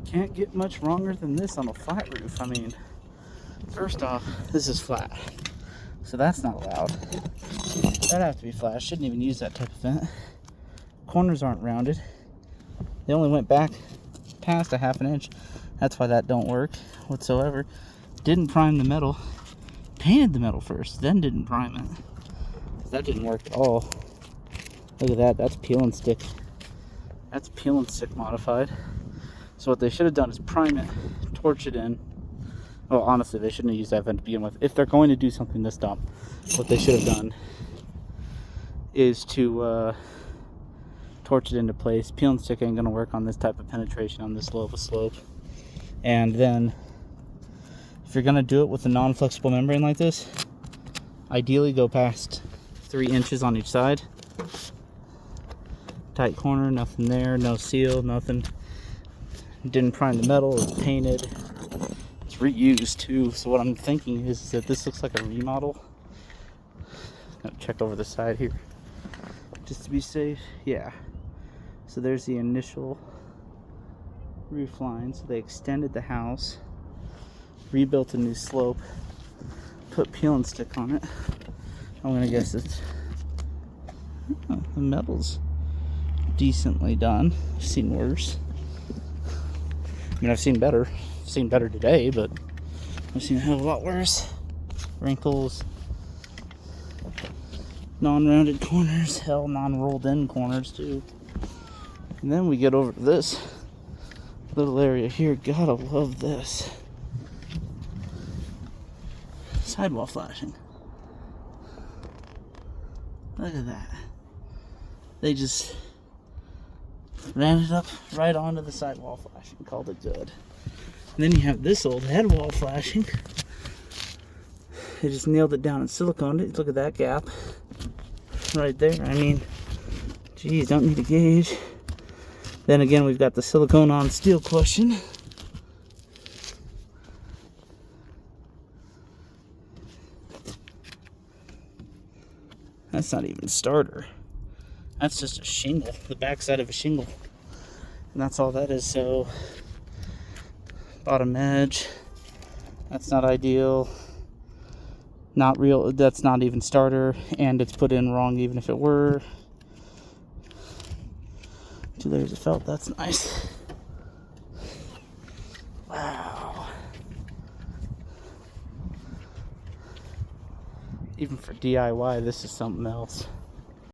Can't get much wronger than this on a flat roof. I mean, first off, this is flat, so that's not allowed. That'd have to be flat. I shouldn't even use that type of vent. Corners aren't rounded. They only went back past a ½ inch. That's why that don't work whatsoever. Didn't prime the metal. Painted the metal first, then didn't prime it. That didn't work at all. Look at that. That's peel and stick. That's peel and stick modified. So what they should have done is prime it, torch it in. Well, honestly, they shouldn't have used that vent to begin with. If they're going to do something this dumb, what they should have done is to torch it into place. Peel and stick ain't going to work on this type of penetration on this low of a slope. And then, if you're going to do it with a non-flexible membrane like this, ideally go past 3 inches on each side. Tight corner, nothing there, no seal, nothing. Didn't prime the metal, it's painted. It's reused too, so what I'm thinking is that this looks like a remodel. Gotta check over the side here, just to be safe. Yeah. So there's the initial roof line. So they extended the house, rebuilt a new slope, put peel and stick on it. I'm gonna guess it's the metal's decently done. I've seen worse. I mean, I've seen better. I've seen better today, but I've seen a hell of a lot worse. Wrinkles, non-rounded corners, hell, non-rolled in corners too. And then we get over to this little area here. Gotta love this. Sidewall flashing. Look at that. They just ran it up right onto the sidewall flashing. Called it good. And then you have this old head wall flashing. They just nailed it down and siliconed it. Look at that gap right there. I mean, geez, don't need a gauge. Then again, we've got the silicone on steel question. That's not even starter. That's just a shingle, the backside of a shingle. And that's all that is. So, bottom edge, that's not ideal. Not real, that's not even starter, and it's put in wrong even if it were. 2 layers of felt, that's nice. Wow. Even for DIY, this is something else.